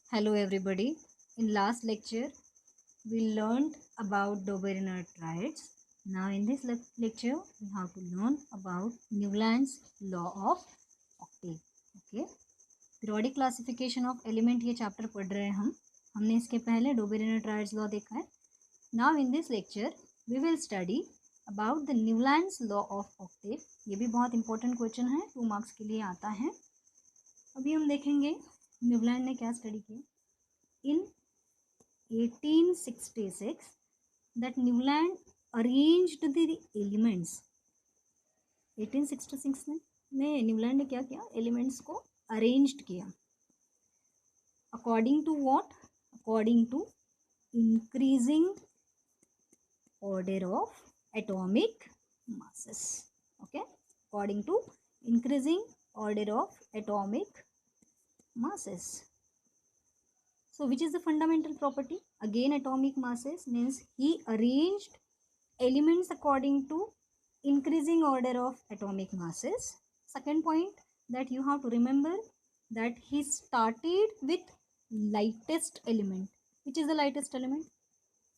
Hello everybody. In last lecture we learned about Doberener triads. Now in this lecture we have to learn about Newland's law of octave. Okay. Periodic classification of element ये chapter पढ़ रहे हैं हमने इसके पहले Doberener triads law देखा है. Now in this lecture we will study about the Newland's law of octave. ये भी बहुत important question है, 2 marks के लिए आता है. अभी हम देखेंगे न्यूलैंड ने क्या स्टडी किया. In 1866 that Newland arranged the elements. 1866 में न्यूलैंड ने क्या किया, एलिमेंट्स को अरेंज्ड किया. According to what? According to increasing order of atomic masses. Okay, according to increasing order of atomic masses. So which is the fundamental property? Again atomic masses, means he arranged elements according to increasing order of atomic masses. Second point that you have to remember, that he started with lightest element. Which is the lightest element?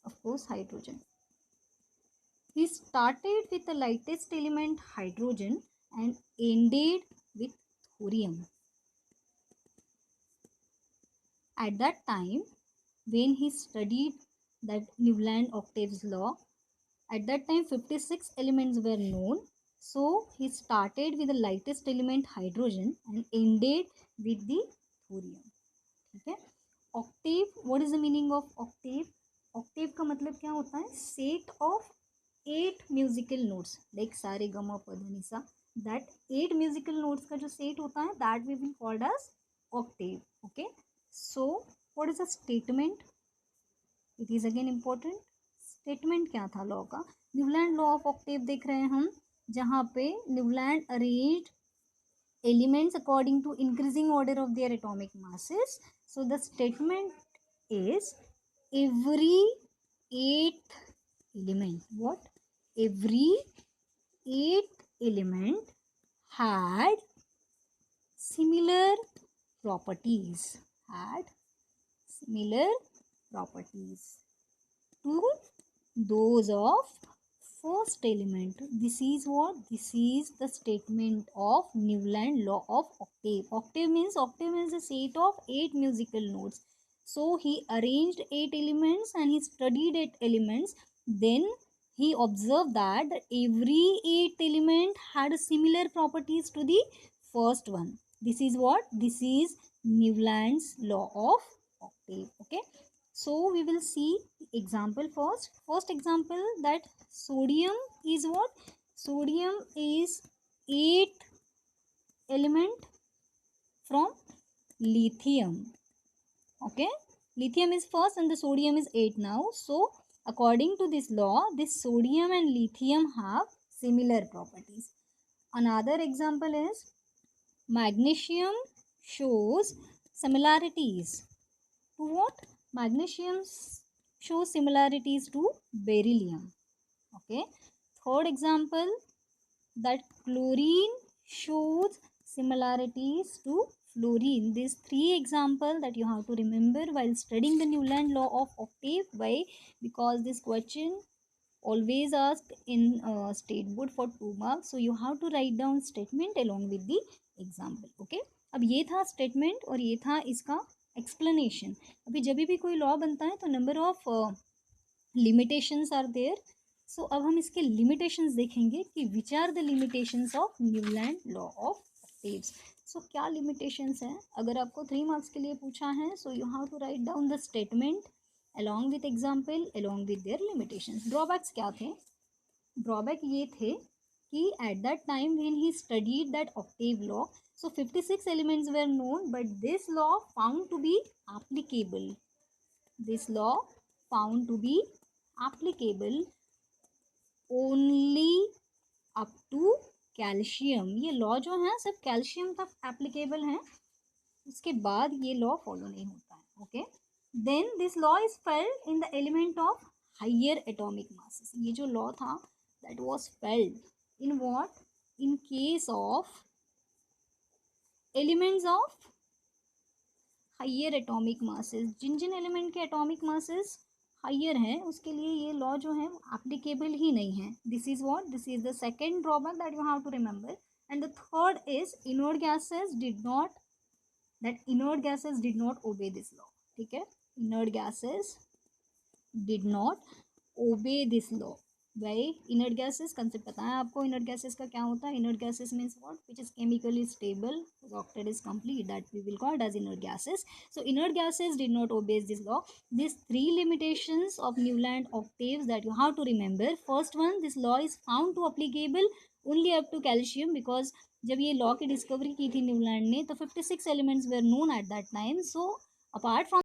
Of course hydrogen. He started with the lightest element hydrogen and ended with thorium. At that time, when he studied that Newland octaves law, at that time 56 elements were known. So he started with the lightest element hydrogen and ended with the thorium. ठीक है. Octave, what is the meaning of octave? Octave का मतलब क्या होता है? Set of 8 musical notes, like सा रे गा मा पा धा नि सा. That 8 musical notes का जो set होता है, that we will called as octave. Okay. So what is a statement? It is again important. Statement क्या था लॉ का? न्यूलैंड लॉ ऑफ ऑक्टेव देख रहे हैं हम, जहाँ पे Newland arranged elements according to increasing order of their atomic masses. So the statement is every 8th element, what? Every 8th element had similar properties, had similar properties to those of first element. This is what? This is the statement of Newland law of octave. Octave means a set of 8 musical notes. So he arranged 8 elements and he studied 8 elements. Then he observed that every 8th element had similar properties to the first one. This is what? This is Newland's law of octave. Okay. So we will see example first. First example, that sodium is what? Sodium is 8th element from lithium. Okay, lithium is first and the sodium is 8 now. So according to this law, this sodium and lithium have similar properties. Another example is magnesium shows similarities to what? Magnesium shows similarities to beryllium. Okay. Third example, that chlorine shows similarities to fluorine. These 3 examples that you have to remember while studying the Newland law of octave. Why? Because this question always asked in state board for 2 marks. So you have to write down statement along with the example. Okay. अब ये था statement और ये था इसका explanation. अभी जब भी कोई law बनता है तो number of limitations are there. So अब हम इसके limitations देखेंगे कि which are the limitations of Newland law of octaves. So क्या limitations हैं? अगर आपको 3 marks के लिए पूछा है, so you have to write down the statement along with example along with their limitations. Drawbacks क्या थे? Drawback ये थे कि at that time when he studied that octave law, so 56 elements were known, but this law found to be applicable. This law found to be applicable only up to calcium. ये law जो है सिर्फ calcium तक applicable है, उसके बाद ये law follow नहीं होता है. Okay. Then this law is failed in the element of higher atomic masses. ये जो लॉ था that was failed in what? In case of elements of higher atomic masses, जिन जिन एलिमेंट के एटॉमिक मासेस हाइयर हैं उसके लिए ये लॉ जो है एप्लीकेबल ही नहीं है. This is what, this is the second drawback that you have to remember. And the third is inert gases did not, that inert gases did not obey this law. ठीक है, inert gases did not obey this law. भाई inert gases concept पता है आपको, inert gases का क्या होता है? Inert gases means what? Which is chemically stable, the octet is complete, that we will call it as inert gases. So inert gases did not obey this law. These three limitations of Newland octaves that you have to remember. First one, this law is found to applicable only up to calcium, because जब ये law की discovery की थी Newland ने तो 56 elements were known at that time. So apart from